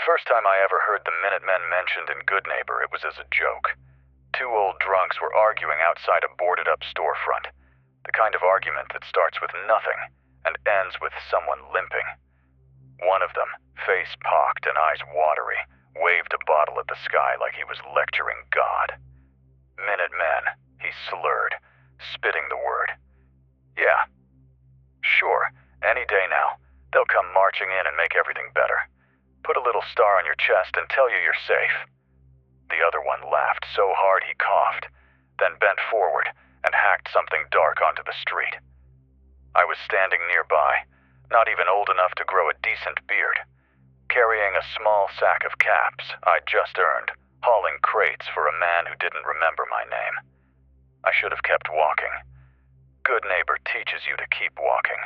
The first time I ever heard the Minutemen mentioned in Goodneighbor, it was as a joke. Two old drunks were arguing outside a boarded-up storefront. The kind of argument that starts with nothing and ends with someone limping. One of them, face pocked and eyes watery, waved a bottle at the sky like he was lecturing God. Minutemen, he slurred, spitting the word. Yeah, sure, any day now. They'll come marching in and make everything better. Put a little star on your chest and tell you you're safe. The other one laughed so hard he coughed, then bent forward and hacked something dark onto the street. I was standing nearby, not even old enough to grow a decent beard, carrying a small sack of caps I'd just earned, hauling crates for a man who didn't remember my name. I should have kept walking. Goodneighbor teaches you to keep walking.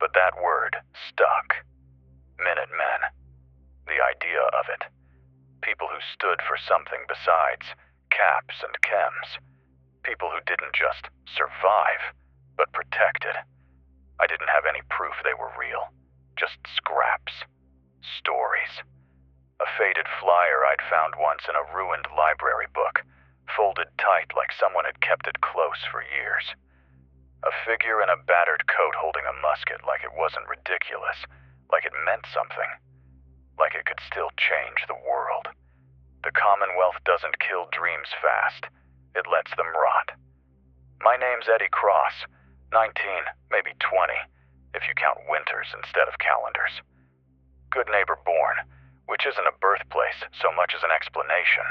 But that word stuck. Minutemen. The idea of it. People who stood for something besides caps and chems. People who didn't just survive, but protected. I didn't have any proof they were real. Just scraps. Stories. A faded flyer I'd found once in a ruined library book, folded tight like someone had kept it close for years. A figure in a battered coat holding a musket like it wasn't ridiculous, like it meant something, like it could still change the world. The Commonwealth doesn't kill dreams fast. It lets them rot. My name's Eddie Cross, 19, maybe 20, if you count winters instead of calendars. Goodneighbor born, which isn't a birthplace so much as an explanation.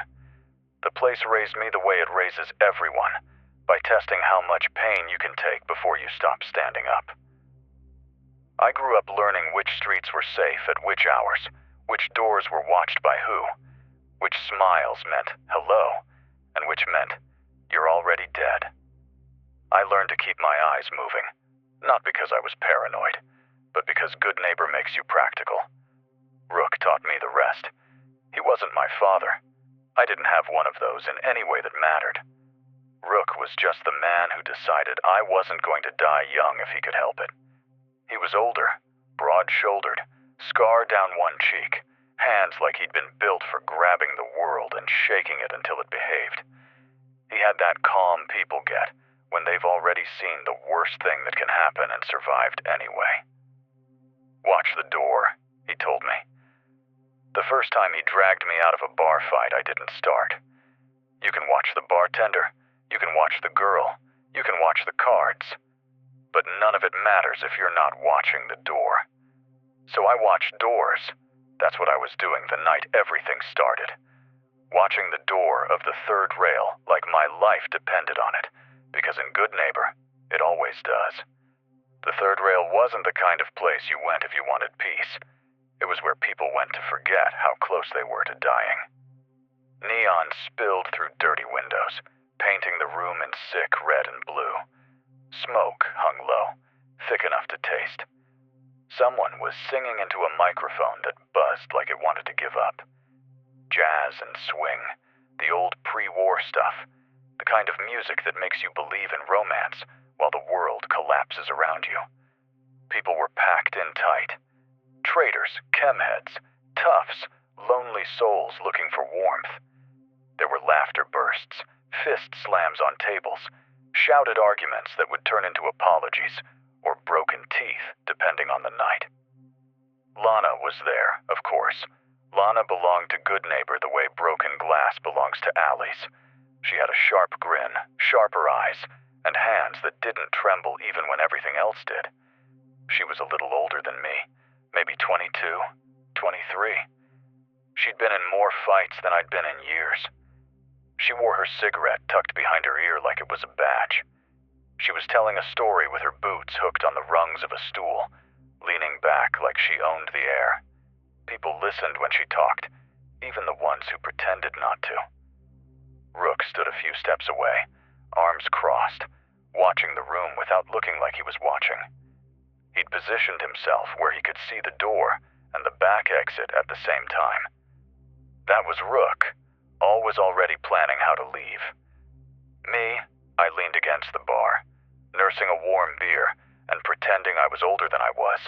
The place raised me the way it raises everyone, by testing how much pain you can take before you stop standing up. I grew up learning which streets were safe at which hours, which doors were watched by who, which smiles meant hello, and which meant you're already dead. I learned to keep my eyes moving, not because I was paranoid, but because Goodneighbor makes you practical. Rook taught me the rest. He wasn't my father. I didn't have one of those in any way that mattered. Rook was just the man who decided I wasn't going to die young if he could help it. He was older, broad-shouldered, scar down one cheek, hands like he'd been built for grabbing the world and shaking it until it behaved. He had that calm people get when they've already seen the worst thing that can happen and survived anyway. Watch the door, he told me. The first time he dragged me out of a bar fight, I didn't start. You can watch the bartender. You can watch the girl, you can watch the cards, but none of it matters if you're not watching the door. So I watched doors. That's what I was doing the night everything started. Watching the door of the third rail like my life depended on it, because in Goodneighbor, it always does. The third rail wasn't the kind of place you went if you wanted peace. It was where people went to forget how close they were to dying. Neon spilled through dirty windows, painting the room in sick red and blue. Smoke hung low, thick enough to taste. Someone was singing into a microphone that buzzed like it wanted to give up. Jazz and swing, the old pre-war stuff, the kind of music that makes you believe in romance while the world collapses around you. People were packed in tight. Traitors, chemheads, toughs, lonely souls looking for warmth. There were laughter bursts, fist slams on tables, shouted arguments that would turn into apologies, or broken teeth, depending on the night. Lana was there, of course. Lana belonged to Goodneighbor the way broken glass belongs to alleys. She had a sharp grin, sharper eyes, and hands that didn't tremble even when everything else did. She was a little older than me, maybe 22, 23. She'd been in more fights than I'd been in years. She wore her cigarette tucked behind her ear like it was a badge. She was telling a story with her boots hooked on the rungs of a stool, leaning back like she owned the air. People listened when she talked, even the ones who pretended not to. Rook stood a few steps away, arms crossed, watching the room without looking like he was watching. He'd positioned himself where he could see the door and the back exit at the same time. That was Rook, always already planning how to leave. Me, I leaned against the bar, nursing a warm beer and pretending I was older than I was.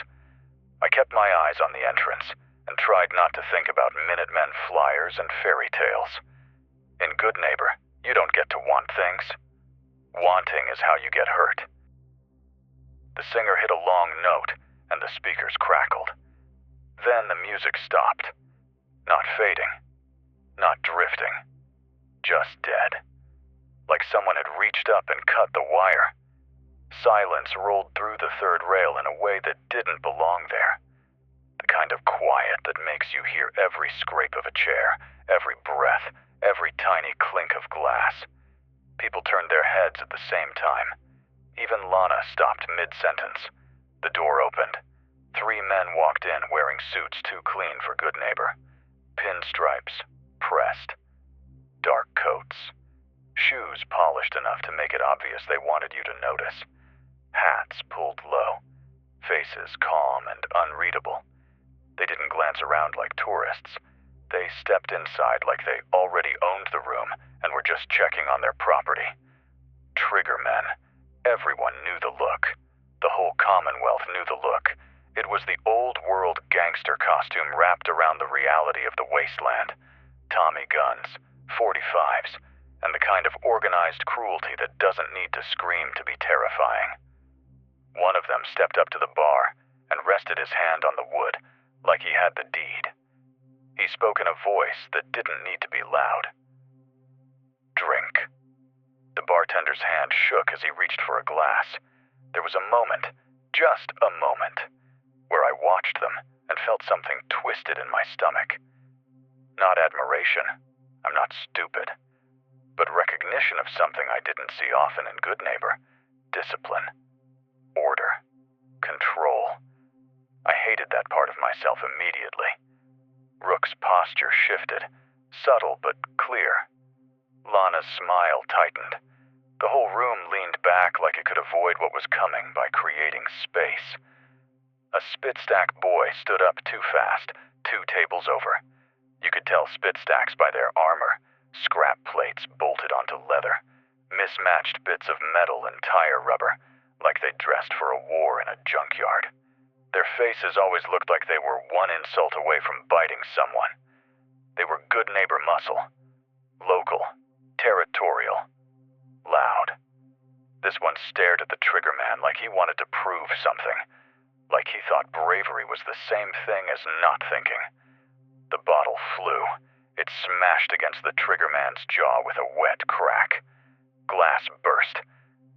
I kept my eyes on the entrance, and tried not to think about Minutemen flyers and fairy tales. In Goodneighbor, you don't get to want things. Wanting is how you get hurt. The singer hit a long note, and the speakers crackled. Then the music stopped. Not fading. Not drifting. Just dead. Like someone had reached up and cut the wire. Silence rolled through the third rail in a way that didn't belong there. The kind of quiet that makes you hear every scrape of a chair, every breath, every tiny clink of glass. People turned their heads at the same time. Even Lana stopped mid-sentence. The door opened. 3 men walked in wearing suits too clean for Goodneighbor. Pinstripes, pressed. Dark coats. Shoes polished enough to make it obvious they wanted you to notice. Hats pulled low. Faces calm and unreadable. They didn't glance around like tourists. They stepped inside like they already owned the room and were just checking on their property. Triggermen. Everyone knew the look. The whole Commonwealth knew the look. It was the old-world gangster costume wrapped around the reality of the Wasteland. Tommy guns, 45s, and the kind of organized cruelty that doesn't need to scream to be terrifying. One of them stepped up to the bar and rested his hand on the wood, like he had the deed. He spoke in a voice that didn't need to be loud. Drink. The bartender's hand shook as he reached for a glass. There was a moment, just a moment, where I watched them and felt something twisted in my stomach. Not admiration. I'm not stupid. But recognition of something I didn't see often in Goodneighbor. Discipline. Order. Control. I hated that part of myself immediately. Rook's posture shifted, subtle but clear. Lana's smile tightened. The whole room leaned back like it could avoid what was coming by creating space. A Spitstack boy stood up too fast, 2 tables over. You could tell Spitstacks by their armor, scrap plates bolted onto leather, mismatched bits of metal and tire rubber, like they'd dressed for a war in a junkyard. Their faces always looked like they were one insult away from biting someone. They were Goodneighbor muscle. Local. Territorial. Loud. This one stared at the Triggerman like he wanted to prove something. Like he thought bravery was the same thing as not thinking. The bottle flew. It smashed against the Triggerman's jaw with a wet crack. Glass burst.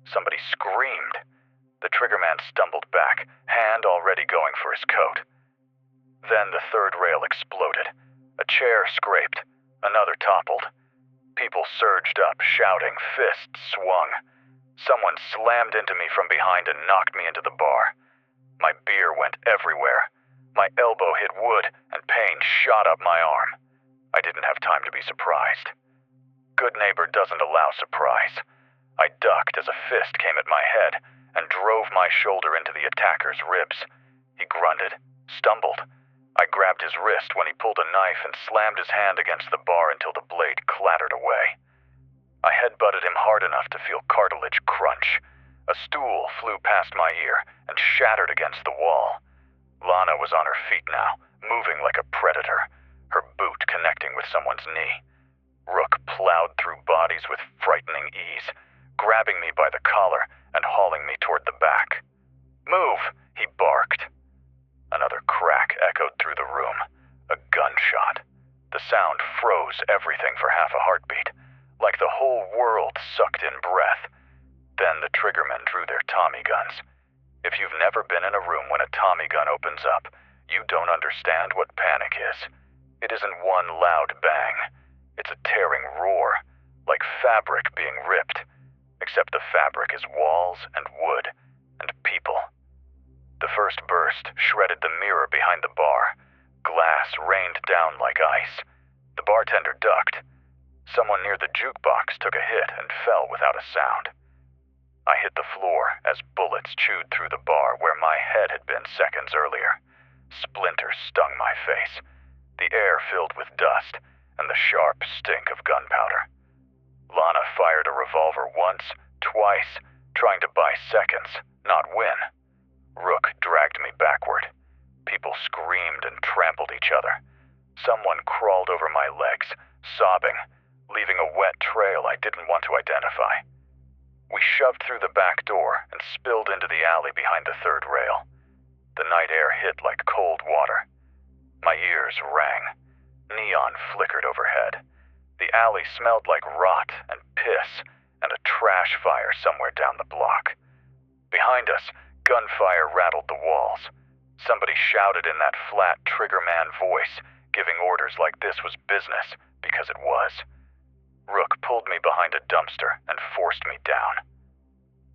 Somebody screamed. The Triggerman stumbled back, hand already going for his coat. Then the third rail exploded. A chair scraped. Another toppled. People surged up, shouting, fists swung. Someone slammed into me from behind and knocked me into the bar. My beer went everywhere. My elbow hit wood, and pain shot up my arm. I didn't have time to be surprised. Goodneighbor doesn't allow surprise. I ducked as a fist came at my head and drove my shoulder into the attacker's ribs. He grunted, stumbled. I grabbed his wrist when he pulled a knife and slammed his hand against the bar until the blade clattered away. I headbutted him hard enough to feel cartilage crunch. A stool flew past my ear and shattered against the wall. Lana was on her feet now, moving like a predator, her boot connecting with someone's knee. Rook plowed through bodies with frightening ease, grabbing me by the collar and hauling me toward the back. "Move!" he barked. Another crack echoed through the room. A gunshot. The sound froze everything for half a heartbeat, like the whole world sucked in breath. Then the Triggermen drew their Tommy guns. If you've never been in a room when a Tommy gun opens up, you don't understand what panic is. It isn't one loud bang. It's a tearing roar, like fabric being ripped, except the fabric is walls and wood and people. The first burst shredded the mirror behind the bar. Glass rained down like ice. The bartender ducked. Someone near the jukebox took a hit and fell without a sound. I hit the floor as bullets chewed through the bar where my head had been seconds earlier. Splinters stung my face. The air filled with dust and the sharp stink of gunpowder. Lana fired a revolver once, twice, trying to buy seconds, not win. Rook dragged me backward. people screamed and trampled each other. Someone crawled over my legs, sobbing, leaving a wet trail I didn't want to identify. We shoved through the back door and spilled into the alley behind the third rail. The night air hit like cold water. My ears rang. Neon flickered overhead. The alley smelled like rot and piss and a trash fire somewhere down the block. Behind us, gunfire rattled the walls. Somebody shouted in that flat Triggerman voice, giving orders like this was business, because it was. Rook pulled me behind a dumpster and forced me down.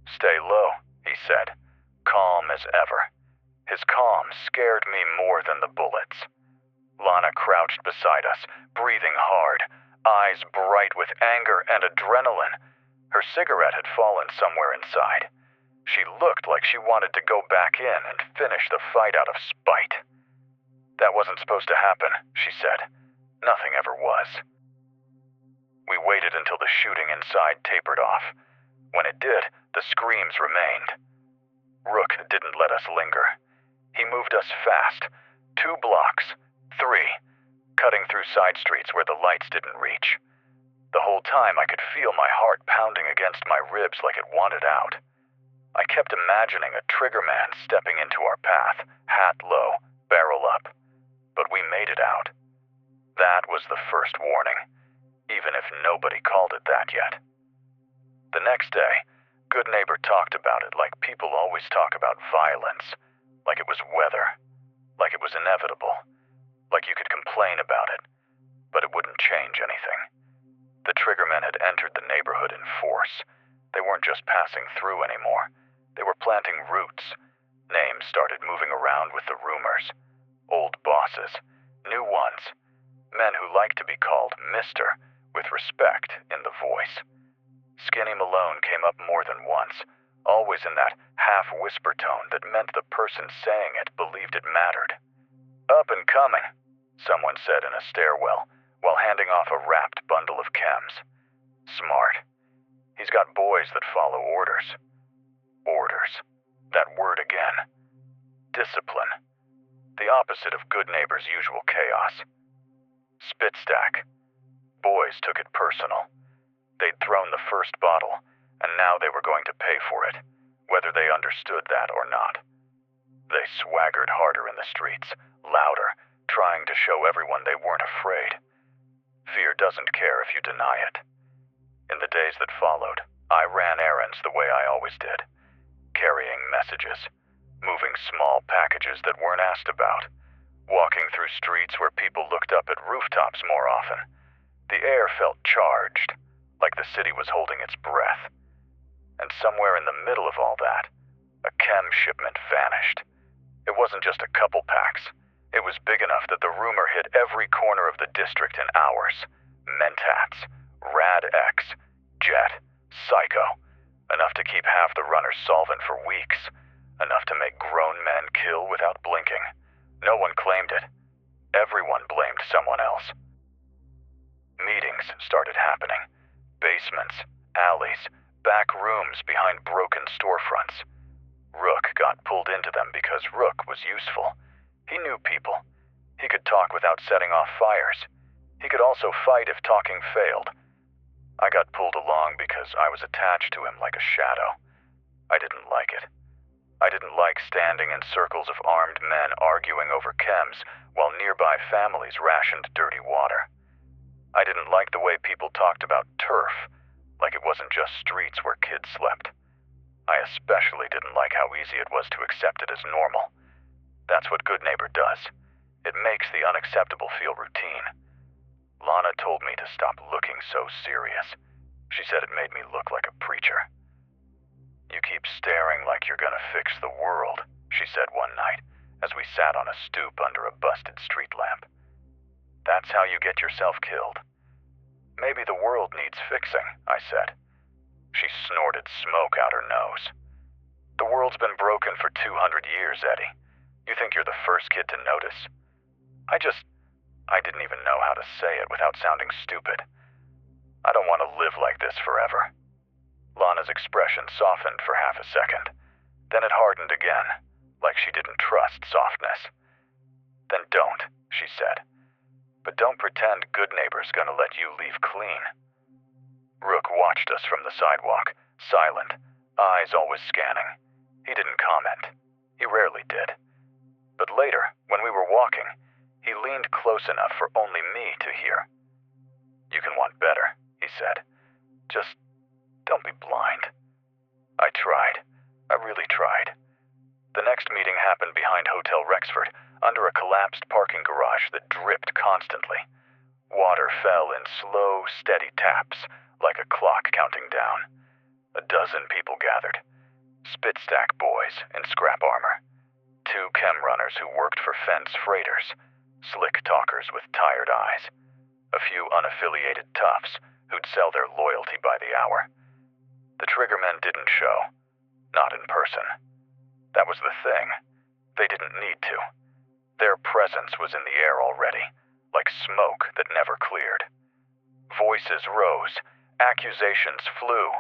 "Stay low," he said, calm as ever. His calm scared me more than the bullets. Lana crouched beside us, breathing hard, eyes bright with anger and adrenaline. Her cigarette had fallen somewhere inside. She looked like she wanted to go back in and finish the fight out of spite. "That wasn't supposed to happen," she said. "Nothing ever was." We waited until the shooting inside tapered off. When it did, the screams remained. Rook didn't let us linger. He moved us fast, 2 blocks, 3, cutting through side streets where the lights didn't reach. The whole time I could feel my heart pounding against my ribs like it wanted out. I kept imagining a Triggerman stepping into our path, hat low, barrel up. But we made it out. That was the first warning, even if nobody called it that yet. The next day, Goodneighbor talked about it like people always talk about violence, like it was weather, like it was inevitable, like you could complain about it, but it wouldn't change anything. The Triggermen had entered the neighborhood in force. They weren't just passing through anymore. They were planting roots. Names started moving around with the rumors. Old bosses, new ones, men who liked to be called Mr., with respect in the voice. Skinny Malone came up more than once, always in that half-whisper tone that meant the person saying it believed it mattered. "Up and coming," someone said in a stairwell, while handing off a wrapped bundle of chems. Smart. He's got boys that follow orders. Orders. That word again. Discipline. The opposite of Goodneighbor's usual chaos. Spitstack. Boys took it personal. They'd thrown the first bottle, and now they were going to pay for it, whether they understood that or not. They swaggered harder in the streets, louder, trying to show everyone they weren't afraid. Fear doesn't care if you deny it. In the days that followed, I ran errands the way I always did, carrying messages, moving small packages that weren't asked about, walking through streets where people looked up at rooftops more often. The air felt charged, like the city was holding its breath. And somewhere in the middle of all that, a chem shipment vanished. It wasn't just a couple packs. It was big enough that the rumor hit every corner of the district in hours. Mentats, Rad X, Jet, Psycho. Enough to keep half the runners solvent for weeks. Enough to make grown men kill without blinking. No one claimed it. Everyone blamed someone else. Meetings started happening. Basements, alleys, back rooms behind broken storefronts. Rook got pulled into them because Rook was useful. He knew people. He could talk without setting off fires. He could also fight if talking failed. I got pulled along because I was attached to him like a shadow. I didn't like it. I didn't like standing in circles of armed men arguing over chems while nearby families rationed dirty water. I didn't like the way people talked about turf, like it wasn't just streets where kids slept. I especially didn't like how easy it was to accept it as normal. That's what Goodneighbor does. It makes the unacceptable feel routine. Lana told me to stop looking so serious. She said it made me look like a preacher. "You keep staring like you're gonna fix the world," she said one night, as we sat on a stoop under a busted street lamp. "That's how you get yourself killed." "Maybe the world needs fixing," I said. She snorted smoke out her nose. "The world's been broken for 200 years, Eddie. You think you're the first kid to notice?" I didn't even know how to say it without sounding stupid. "I don't want to live like this forever." Lana's expression softened for half a second. Then it hardened again, like she didn't trust softness. Then don't, she said. But don't pretend Goodneighbor's gonna let you leave clean. Rook watched us from the sidewalk, silent, eyes always scanning. He didn't comment. He rarely did. But later, when we were walking, he leaned close enough for only me to hear. You can want better, he said. Just don't be blind. I tried. I really tried. The next meeting happened behind Hotel Rexford, under a collapsed parking garage that dripped constantly. Water fell in slow, steady taps, like a clock counting down. 12 people gathered. Spitstack boys in scrap armor. 2 chem runners who worked for fence freighters. Slick talkers with tired eyes. A few unaffiliated toughs who'd sell their loyalty by the hour. The Triggermen didn't show. Not in person. That was the thing. They didn't need to. Their presence was in the air already, like smoke that never cleared. Voices rose. Accusations flew.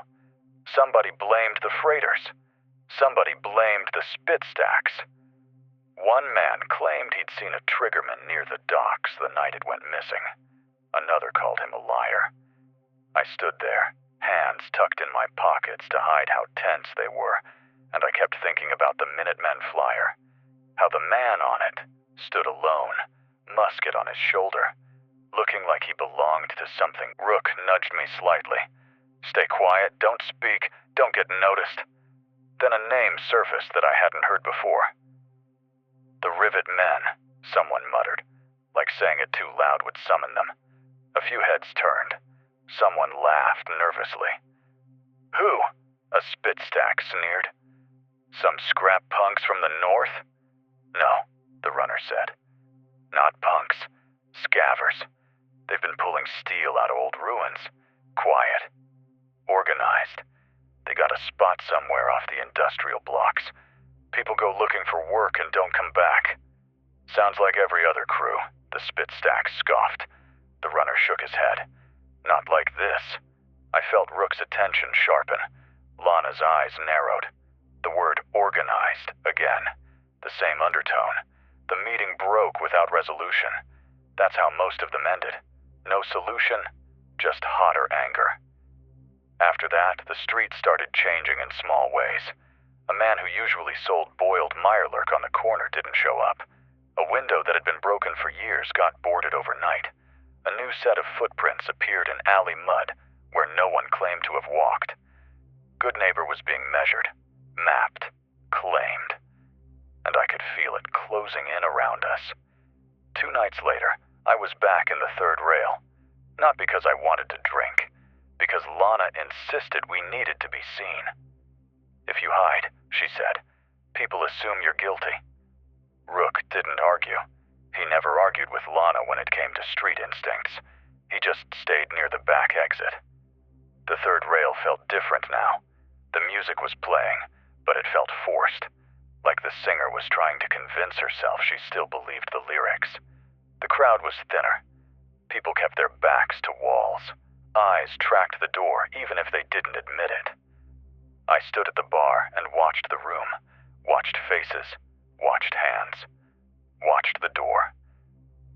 Somebody blamed the freighters. Somebody blamed the Spitstacks. One man claimed he'd seen a Triggerman near the docks the night it went missing. Another called him a liar. I stood there, hands tucked in my pockets to hide how tense they were, and I kept thinking about the Minutemen flyer. How the man on it stood alone, musket on his shoulder, looking like he belonged to something. Rook nudged me slightly. Stay quiet, don't speak, don't get noticed. Then a name surfaced that I hadn't heard before. The Rivet Men, someone muttered, like saying it too loud would summon them. A few heads turned. Someone laughed nervously. Who? A Spitstack sneered. Some scrap punks from the north? No, the runner said. Not punks. Scavers. They've been pulling steel out of old ruins. Quiet. Organized. They got a spot somewhere off the industrial blocks. People go looking for work and don't come back. Sounds like every other crew, the Spitstack scoffed. The runner shook his head. Not like this. I felt Rook's attention sharpen. Lana's eyes narrowed. The word organized again. The same undertone. The meeting broke without resolution. That's how most of them ended. No solution, just hotter anger. After that, the street started changing in small ways. A man who usually sold boiled Mirelurk on the corner didn't show up. A window that had been broken for years got boarded overnight. A new set of footprints appeared in alley mud, where no one claimed to have walked. Goodneighbor was being measured, mapped, claimed. And I could feel it closing in around us. 2 nights later, I was back in the third rail. Not because I wanted to drink, because Lana insisted we needed to be seen. If you hide, she said, people assume you're guilty. Rook didn't argue. He never argued with Lana when it came to street instincts. He just stayed near the back exit. The third rail felt different now. The music was playing, but it felt forced, like the singer was trying to convince herself she still believed the lyrics. The crowd was thinner. People kept their backs to walls. Eyes tracked the door, even if they didn't admit it. I stood at the bar and watched the room, watched faces, watched hands. Watched the door.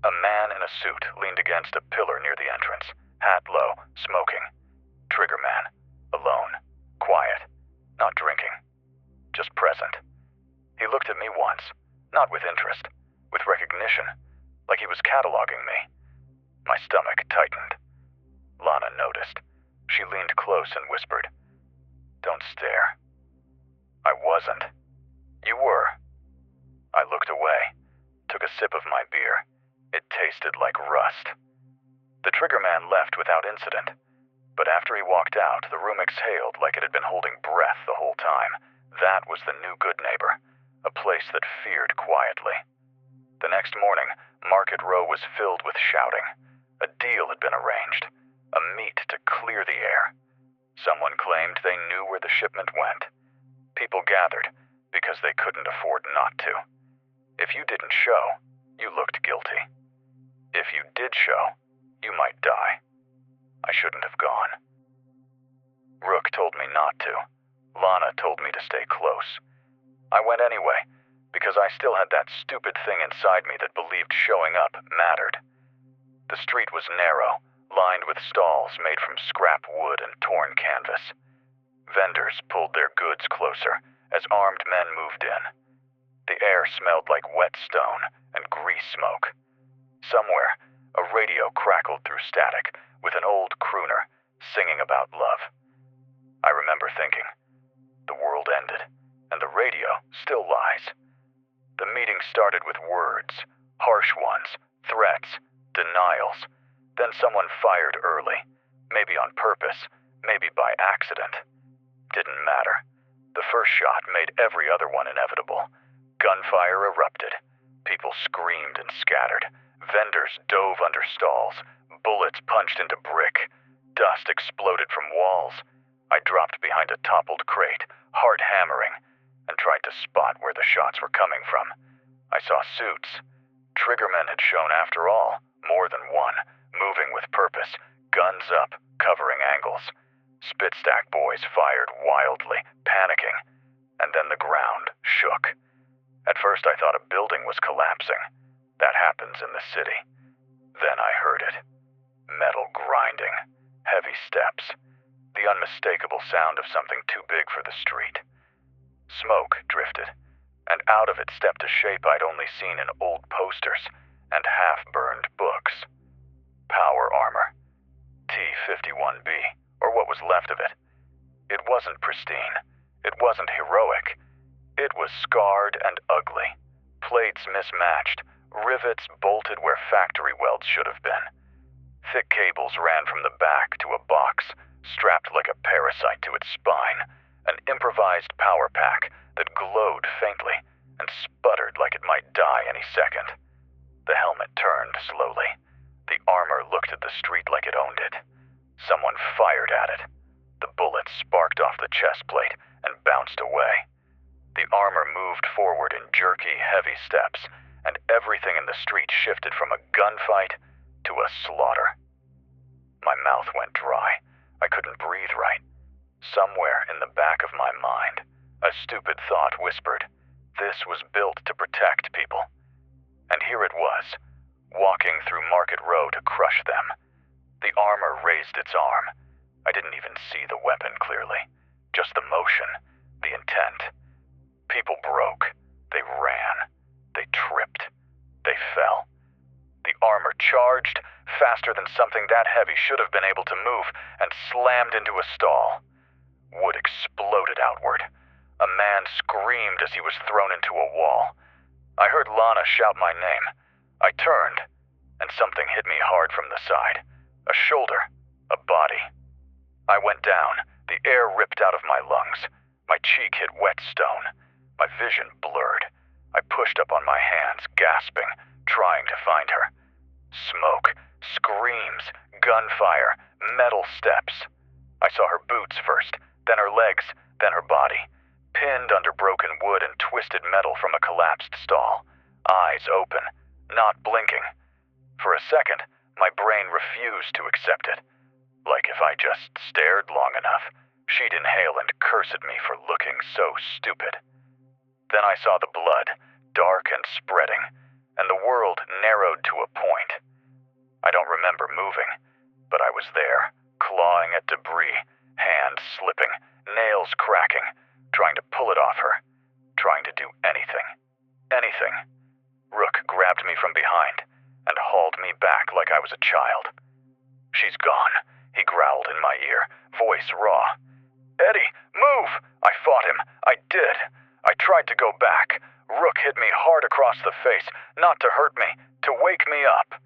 A man in a suit leaned against a pillar near the entrance, hat low, smoking. Triggerman. Alone. Quiet. Not drinking. Just present. He looked at me once, not with interest, with recognition, like he was cataloging me. My stomach tightened. Lana noticed. She leaned close and whispered, "Don't stare." I wasn't. You were. I looked away. Took a sip of my beer. It tasted like rust. The Triggerman left without incident, but after he walked out, the room exhaled like it had been holding breath the whole time. That was the new Goodneighbor, a place that feared quietly. The next morning, Market Row was filled with shouting. A deal had been arranged, a meet to clear the air. Someone claimed they knew where the shipment went. People gathered because they couldn't afford not to. If you didn't show, you looked guilty. If you did show, you might die. I shouldn't have gone. Rook told me not to. Lana told me to stay close. I went anyway, because I still had that stupid thing inside me that believed showing up mattered. The street was narrow, lined with stalls made from scrap wood and torn canvas. Vendors pulled their goods closer as armed men moved in. The air smelled like wet stone and grease smoke. Somewhere, a radio crackled through static with an old crooner singing about love. I remember thinking, the world ended, and the radio still lies. The meeting started with words, harsh ones, threats, denials. Then someone fired early, maybe on purpose, maybe by accident. Didn't matter. The first shot made every other one inevitable. Gunfire erupted. People screamed and scattered. Vendors dove under stalls. Bullets punched into brick. Dust exploded from walls. I dropped behind a toppled crate, heart hammering, and tried to spot where the shots were coming from. I saw suits. Triggermen had shown after all, more than one, moving with purpose, guns up, covering angles. Spit-stack boys fired wildly, panicking, and then the ground shook. At first I thought a building was collapsing. That happens in the city. Then I heard it. Metal grinding, heavy steps, the unmistakable sound of something too big for the street. Smoke drifted, and out of it stepped a shape I'd only seen in old posters and half-burned books. Power armor. T-51B, or what was left of it. It wasn't pristine. It wasn't heroic. It was scarred and ugly. Plates mismatched, rivets bolted where factory welds should have been. Thick cables ran from the back to a box, strapped like a parasite to its spine, an improvised power pack that glowed faintly and sputtered like it might die any second. The helmet turned slowly. The armor looked at the street like it owned it. Someone fired at it. The bullets sparked off the chest plate and bounced away. The armor moved forward in jerky, heavy steps, and everything in the street shifted from a gunfight to a slaughter. My mouth went dry. I couldn't breathe right. Somewhere in the back of my mind, a stupid thought whispered, this was built to protect people. And here it was, walking through Market Row to crush them. The armor raised its arm. I didn't even see the weapon clearly, just the motion, the intent. People broke. They ran. They tripped. They fell. The armor charged, faster than something that heavy should have been able to move, and slammed into a stall. Wood exploded outward. A man screamed as he was thrown into a wall. I heard Lana shout my name. I turned, and something hit me hard from the side. A shoulder. A body. I went down. The air ripped out of my lungs. My cheek hit wet stone. My vision blurred. I pushed up on my hands, gasping, trying to find her. Smoke, screams, gunfire, metal steps. I saw her boots first, then her legs, then her body, pinned under broken wood and twisted metal from a collapsed stall. Eyes open, not blinking. For a second, my brain refused to accept it. Like if I just stared long enough, she'd inhale and curse at me for looking so stupid. Then I saw the blood, dark and spreading, and the world narrowed to a point. I don't remember moving, but I was there, clawing at debris, hands slipping, nails cracking, trying to pull it off her, trying to do anything. Anything. Rook grabbed me from behind and hauled me back like I was a child. She's gone, he growled in my ear, voice raw. Eddie, move! I fought him. I did. I tried to go back. Rook hit me hard across the face, not to hurt me, to wake me up.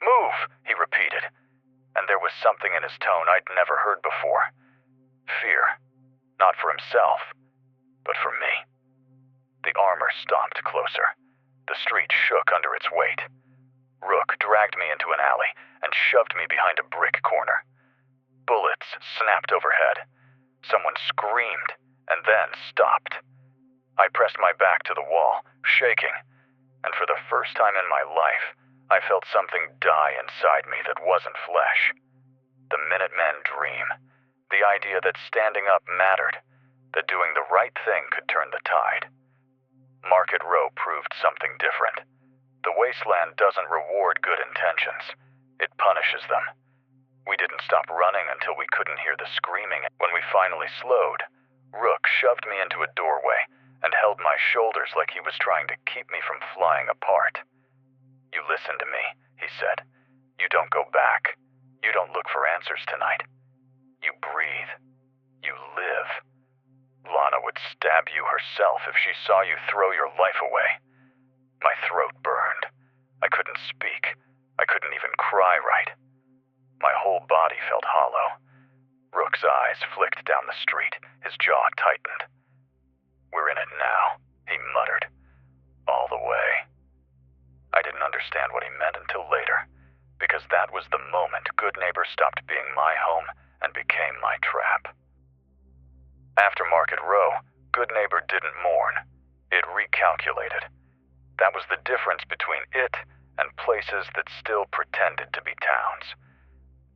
Move, he repeated, and there was something in his tone I'd never heard before. Fear, not for himself, but for me. The armor stomped closer. The street shook under its weight. Rook dragged me into an alley and shoved me behind a brick corner. Bullets snapped overhead. Someone screamed and then stopped. I pressed my back to the wall, shaking, and for the first time in my life, I felt something die inside me that wasn't flesh. The Minutemen dream. The idea that standing up mattered, that doing the right thing could turn the tide. Market Row proved something different. The Wasteland doesn't reward good intentions. It punishes them. We didn't stop running until we couldn't hear the screaming. When we finally slowed, Rook shoved me into a doorway and held my shoulders like he was trying to keep me from flying apart. "You listen to me," he said. "You don't go back. You don't look for answers tonight. You breathe. You live. Lana would stab you herself if she saw you throw your life away." My throat burned. I couldn't speak. I couldn't even cry right. My whole body felt hollow. Rook's eyes flicked down the street. His jaw tightened. "We're in it now," he muttered. "All the way." I didn't understand what he meant until later, because that was the moment Goodneighbor stopped being my home and became my trap. After Market Row, Goodneighbor didn't mourn. It recalculated. That was the difference between it and places that still pretended to be towns.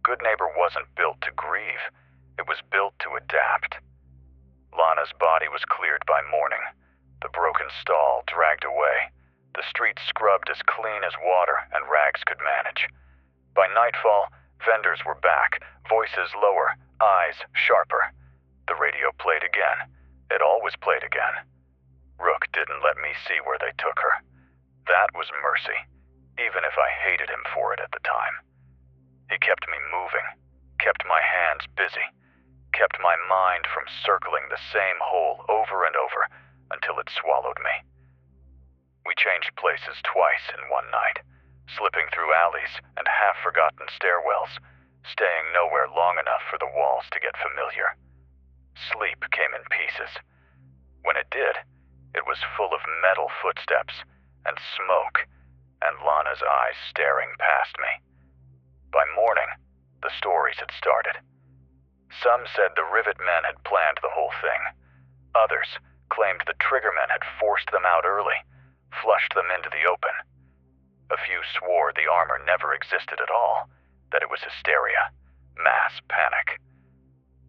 Goodneighbor wasn't built to grieve. It was built to adapt. Lana's body was cleared by morning. The broken stall dragged away. The street scrubbed as clean as water and rags could manage. By nightfall, vendors were back, voices lower, eyes sharper. The radio played again. It always played again. Rook didn't let me see where they took her. That was mercy, even if I hated him for it at the time. He kept me moving, kept my hands busy, kept my mind from circling the same hole over and over until it swallowed me. We changed places twice in one night, slipping through alleys and half-forgotten stairwells, staying nowhere long enough for the walls to get familiar. Sleep came in pieces. When it did, it was full of metal footsteps and smoke and Lana's eyes staring past me. By morning, the stories had started. Some said the Rivet men had planned the whole thing. Others claimed the Triggermen had forced them out early, flushed them into the open. A few swore the armor never existed at all, that it was hysteria, mass panic.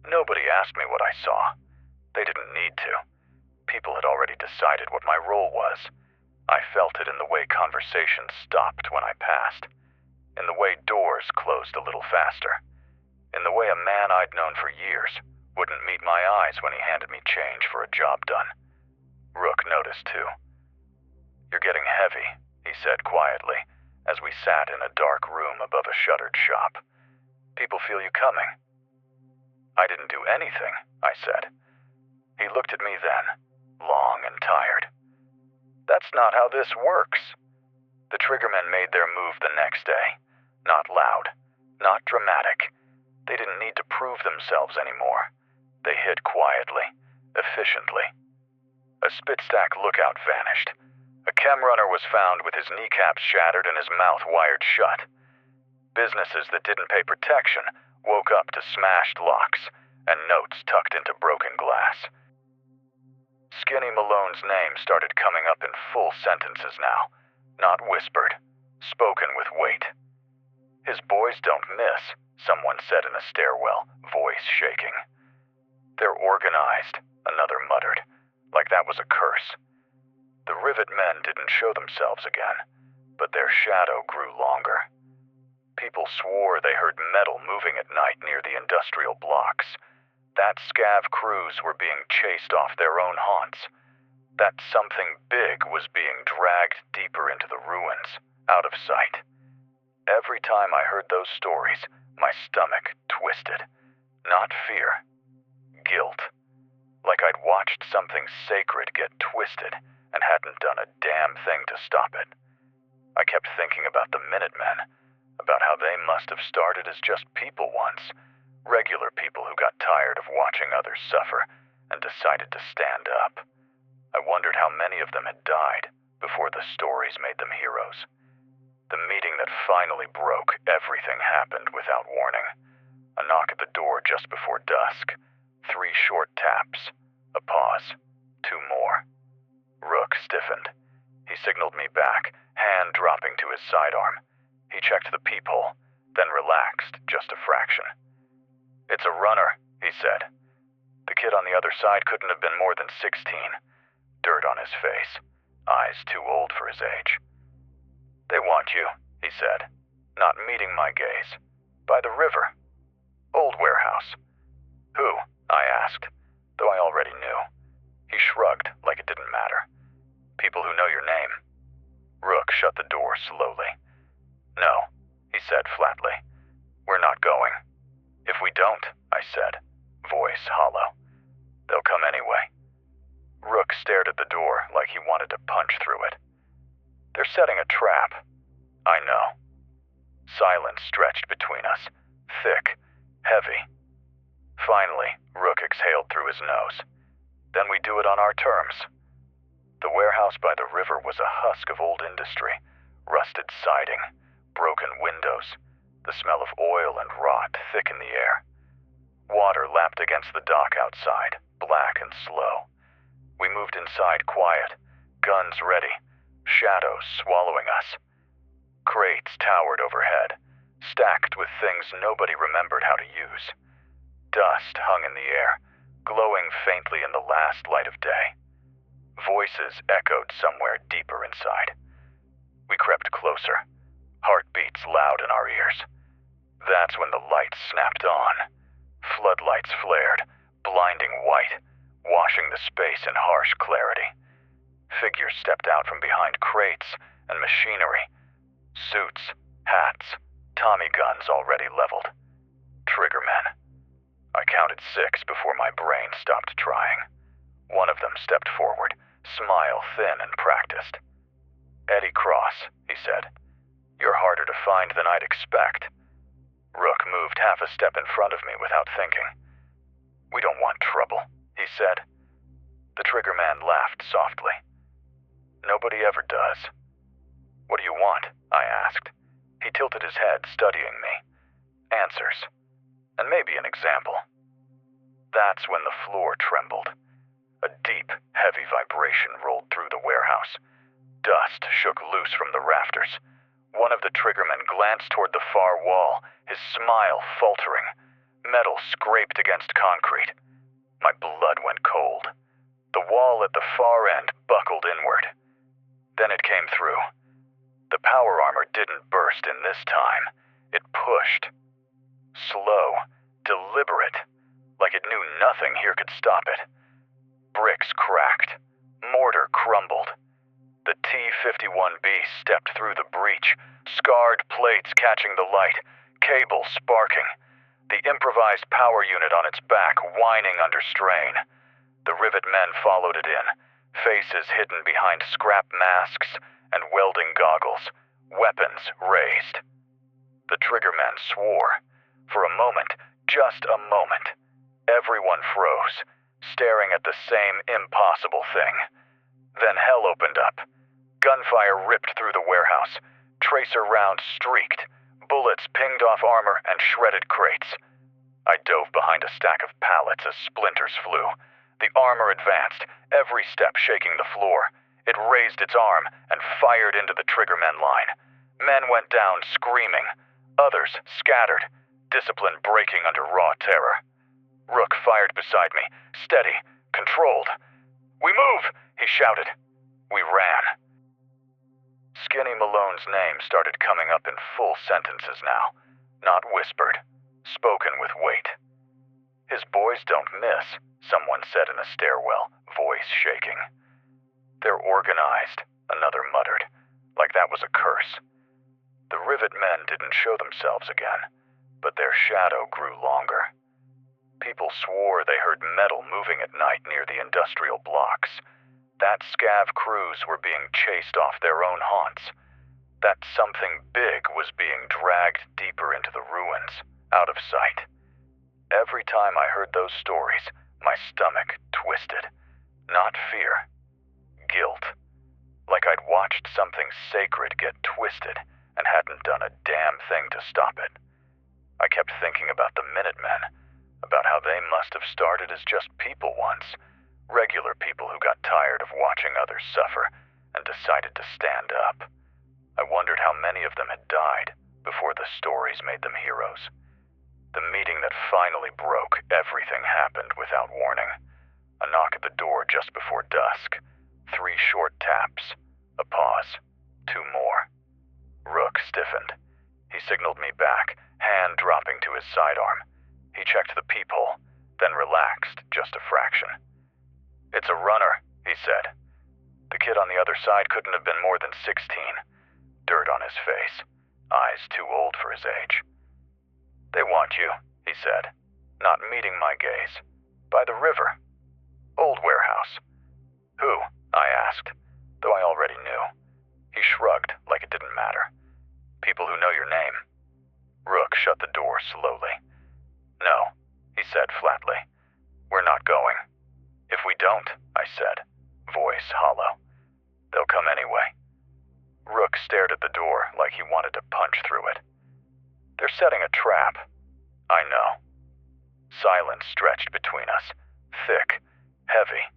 Nobody asked me what I saw. They didn't need to. People had already decided what my role was. I felt it in the way conversations stopped when I passed, in the way doors closed a little faster, in the way a man I'd known for years wouldn't meet my eyes when he handed me change for a job done. Rook noticed too. "You're getting heavy," he said quietly, as we sat in a dark room above a shuttered shop. "People feel you coming." "I didn't do anything," I said. He looked at me then, long and tired. "That's not how this works." The Triggermen made their move the next day. Not loud, not dramatic. They didn't need to prove themselves anymore. They hid quietly, efficiently. A spit-stack lookout vanished. A chem runner was found with his kneecaps shattered and his mouth wired shut. Businesses that didn't pay protection woke up to smashed locks and notes tucked into broken glass. Skinny Malone's name started coming up in full sentences now, not whispered, spoken with weight. "His boys don't miss," someone said in a stairwell, voice shaking. "They're organized," another muttered, like that was a curse. The Rivet men didn't show themselves again, but their shadow grew longer. People swore they heard metal moving at night near the industrial blocks. That scav crews were being chased off their own haunts. That something big was being dragged deeper into the ruins, out of sight. Every time I heard those stories, my stomach twisted. Not fear. Guilt. Like I'd watched something sacred get twisted and hadn't done a damn thing to stop it. I kept thinking about the Minutemen, about how they must have started as just people once. Regular people who got tired of watching others suffer and decided to stand up. I wondered how many of them had died before the stories made them heroes. The meeting that finally broke everything happened without warning. A knock at the door just before dusk. 3 short taps. A pause. 2 more. Rook stiffened. He signaled me back, hand dropping to his sidearm. He checked the peephole, then relaxed just a fraction. "It's a runner," he said. The kid on the other side couldn't have been more than 16. Dirt on his face. eyes too old for his age. "They want you," he said, not meeting my gaze. "By the river. Old warehouse." "Who?" I asked, though I already knew. He shrugged like it didn't matter. "People who know your name." Rook shut the door slowly. "No," he said flatly. "We're not going." "If we don't," I said, voice hollow, "they'll come anyway." Rook stared at the door like he wanted to punch through it. "They're setting a trap." "I know." Silence stretched between us, thick, heavy. Finally, Rook exhaled through his nose. "Then we do it on our terms." The warehouse by the river was a husk of old industry, rusted siding, broken windows, the smell of oil and rot thick in the air. Water lapped against the dock outside, black and slow. We moved inside quiet, guns ready, shadows swallowing us. Crates towered overhead, stacked with things nobody remembered how to use. Dust hung in the air, glowing faintly in the last light of day. Voices echoed somewhere deeper inside. We crept closer, heartbeats loud in our ears. That's when the lights snapped on. Floodlights flared, blinding white, washing the space in harsh clarity. Figures stepped out from behind crates and machinery. Suits, hats, Tommy guns already leveled. Triggermen. I counted 6 before my brain stopped trying. One of them stepped forward, smile thin and practiced. "Eddie Cross," he said. "You're harder to find than I'd expect." Rook moved half a step in front of me without thinking. "We don't want trouble," he said. The triggerman laughed softly. "Nobody ever does." "What do you want?" I asked. He tilted his head, studying me. "Answers. And maybe an example." That's when the floor trembled. A deep, heavy vibration rolled through the warehouse. Dust shook loose from the rafters. One of the triggermen glanced toward the far wall, his smile faltering. Metal scraped against concrete. My blood went cold. The wall at the far end buckled inward. Then it came through. The power armor didn't burst in this time. It pushed. Slow, deliberate, like it knew nothing here could stop it. Bricks cracked. Mortar crumbled. The T-51B stepped through the breach, scarred plates catching the light, cables sparking. The improvised power unit on its back whining under strain. The rivet men followed it in, faces hidden behind scrap masks and welding goggles, weapons raised. The triggermen swore. For a moment, just a moment, everyone froze, staring at the same impossible thing. Then hell opened up. Gunfire ripped through the warehouse. Tracer rounds streaked. Bullets pinged off armor and shredded crates. I dove behind a stack of pallets as splinters flew. The armor advanced, every step shaking the floor. It raised its arm and fired into the triggermen line. Men went down screaming. Others scattered, discipline breaking under raw terror. Rook fired beside me, steady, controlled. "We move!" he shouted. We ran. Skinny Malone's name started coming up in full sentences now, not whispered, spoken with weight. "His boys don't miss," someone said in a stairwell, voice shaking. "They're organized," another muttered, like that was a curse. The rivet men didn't show themselves again, but their shadow grew longer. People swore they heard metal moving at night near the industrial blocks. That scav crews were being chased off their own haunts. That something big was being dragged deeper into the ruins, out of sight. Every time I heard those stories, my stomach twisted. Not fear. Guilt. Like I'd watched something sacred get twisted and hadn't done a damn thing to stop it. I kept thinking about the Minutemen, about how they must have started as just people once, regular people who got tired of watching others suffer and decided to stand up. I wondered how many of them had died before the stories made them heroes. The meeting that finally broke everything happened without warning. A knock at the door just before dusk. 3 short taps. A pause. 2 more. Rook stiffened. He signaled me back, hand dropping to his sidearm. He checked the peephole, then relaxed just a fraction. "It's a runner," he said. The kid on the other side couldn't have been more than 16. Dirt on his face. Eyes too old for his age. "They want you," he said, not meeting my gaze. "By the river. Old warehouse." "Who?" I asked, though I already knew. He shrugged like it didn't matter. "People who know your name." Rook shut the door slowly. "No," he said flatly. "We're not going." "If we don't," I said, voice hollow, "they'll come anyway." Rook stared at the door like he wanted to punch through it. "They're setting a trap." "I know." Silence stretched between us, thick, heavy.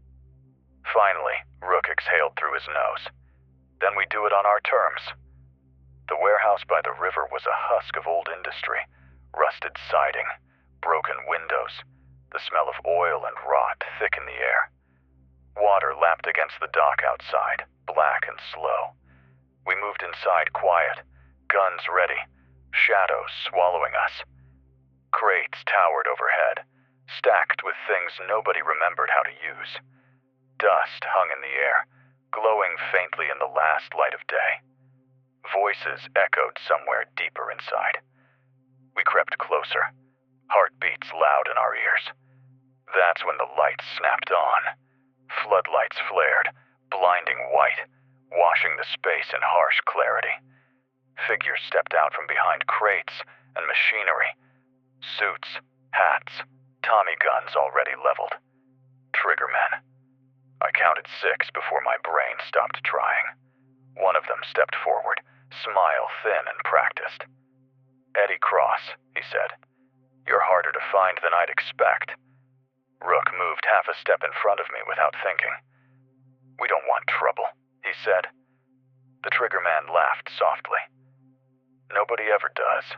Finally, Rook exhaled through his nose. "Then we do it on our terms." The warehouse by the river was a husk of old industry, rusted siding, broken windows, the smell of oil and rot thick in the air. Water lapped against the dock outside, black and slow. We moved inside quiet, guns ready, shadows swallowing us. Crates towered overhead, stacked with things nobody remembered how to use. Dust hung in the air, glowing faintly in the last light of day. Voices echoed somewhere deeper inside. We crept closer, heartbeats loud in our ears. That's when the lights snapped on. Floodlights flared, blinding white, washing the space in harsh clarity. Figures stepped out from behind crates and machinery. Suits, hats, Tommy guns already leveled. Triggermen. I counted 6 before my brain stopped trying. One of them stepped forward, smile thin and practiced. "Eddie Cross," he said. "You're harder to find than I'd expect." Rook moved half a step in front of me without thinking. "We don't want trouble," he said. The Triggerman laughed softly. "Nobody ever does."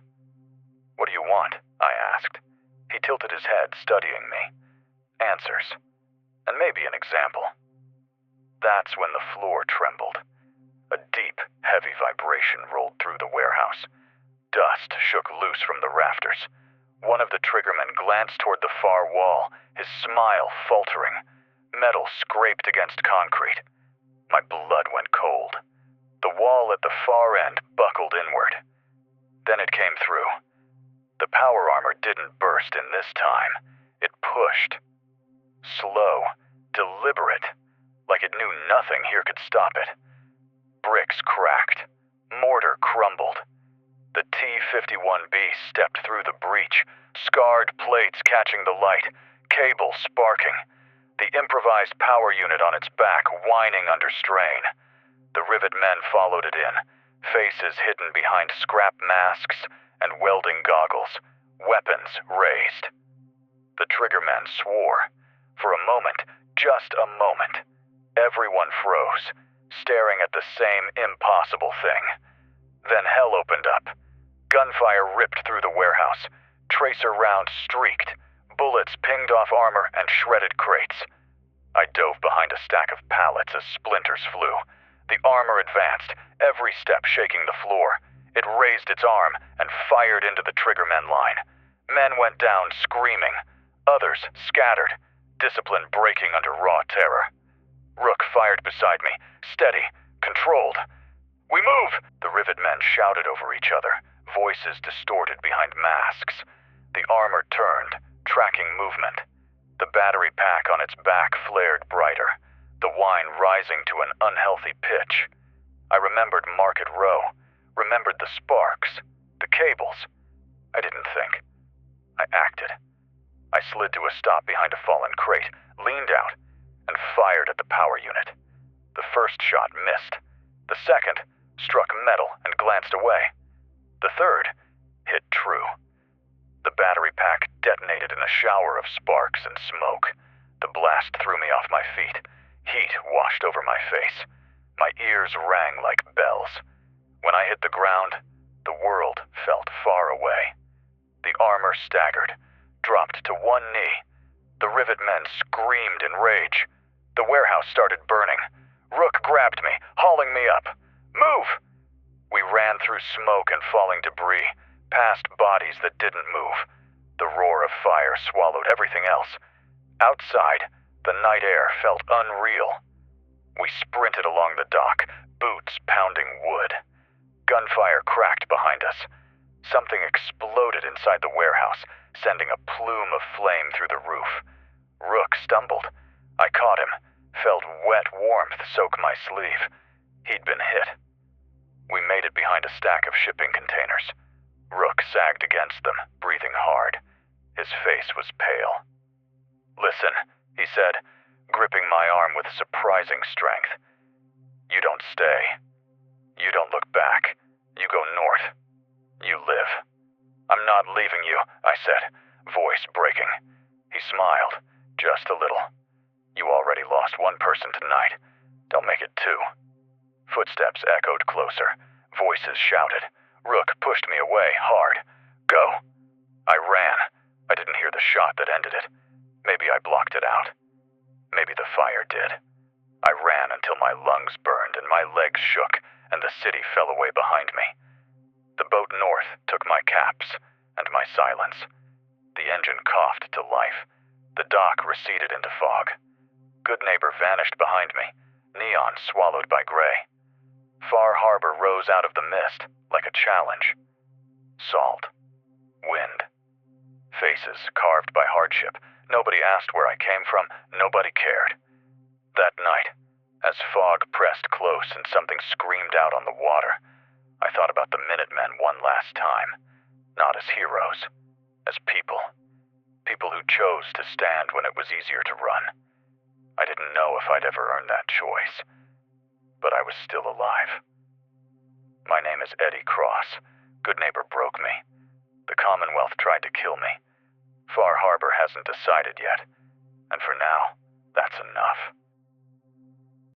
"What do you want?" I asked. He tilted his head, studying me. Answers. And maybe an example. That's when the floor trembled. A deep, heavy vibration rolled through the warehouse. Dust shook loose from the rafters. One of the Triggermen glanced toward the far wall, his smile faltering. Metal scraped against concrete. My blood went cold. The wall at the far end buckled inward. Then it came through. The power armor didn't burst in this time. It pushed. Slow, deliberate, like it knew nothing here could stop it. Bricks cracked. Mortar crumbled. The T-51B stepped through the breach, scarred plates catching the light, cable sparking. The improvised power unit on its back whining under strain. The rivet men followed it in, faces hidden behind scrap masks and welding goggles, weapons raised. The Triggermen swore. For a moment, just a moment, everyone froze, staring at the same impossible thing. Then hell opened up. Gunfire ripped through the warehouse. Tracer rounds streaked. Bullets pinged off armor and shredded crates. I dove behind a stack of pallets as splinters flew. The armor advanced, every step shaking the floor. It raised its arm and fired into the Triggermen line. Men went down screaming. Others scattered, discipline breaking under raw terror. Rook fired beside me, steady, controlled. "We move!" The rivet men shouted over each other, voices distorted behind masks. The armor turned, tracking movement. The battery pack on its back flared brighter, the whine rising to an unhealthy pitch. I remembered Market Row, remembered the sparks, the cables. I didn't think. I acted. I slid to a stop behind a fallen crate, leaned out, and fired at the power unit. The first shot missed. The second struck metal and glanced away. The third hit true. The battery pack detonated in a shower of sparks and smoke. The blast threw me off my feet. Heat washed over my face. My ears rang like bells. When I hit the ground, the world felt far away. The armor staggered, dropped to one knee. The rivet men screamed in rage. The warehouse started burning. Rook grabbed me, hauling me up. Move! We ran through smoke and falling debris, past bodies that didn't move. The roar of fire swallowed everything else. Outside, the night air felt unreal. We sprinted along the dock, boots pounding wood. Gunfire cracked behind us. Something exploded inside the warehouse, sending a plume of flame through the roof. Rook stumbled. I caught him, felt wet warmth soak my sleeve. He'd been hit. We made it behind a stack of shipping containers. Rook sagged against them, breathing hard. His face was pale. "Listen," he said, gripping my arm with surprising strength. "You don't stay. You don't look back. You go north. You live." "I'm not leaving you," I said, voice breaking. He smiled, just a little. "You already lost one person tonight. Don't make it two." Footsteps echoed closer. Voices shouted. Rook pushed me away hard. "Go." I ran. I didn't hear the shot that ended it. Maybe I blocked it out. Maybe the fire did. I ran until my lungs burned and my legs shook, and the city fell away behind me. The boat north took my caps and my silence. The engine coughed to life. The dock receded into fog. Goodneighbor vanished behind me, neon swallowed by gray. Far Harbor rose out of the mist like a challenge. Salt. Wind. Faces carved by hardship. Nobody asked where I came from. Nobody cared. That night, as fog pressed close and something screamed out on the water, I thought about the Minutemen one last time. Not as heroes. As people. People who chose to stand when it was easier to run. I didn't know if I'd ever earned that choice. But I was still alive. My name is Eddie Cross. Goodneighbor broke me. The Commonwealth tried to kill me. Far Harbor hasn't decided yet. And for now,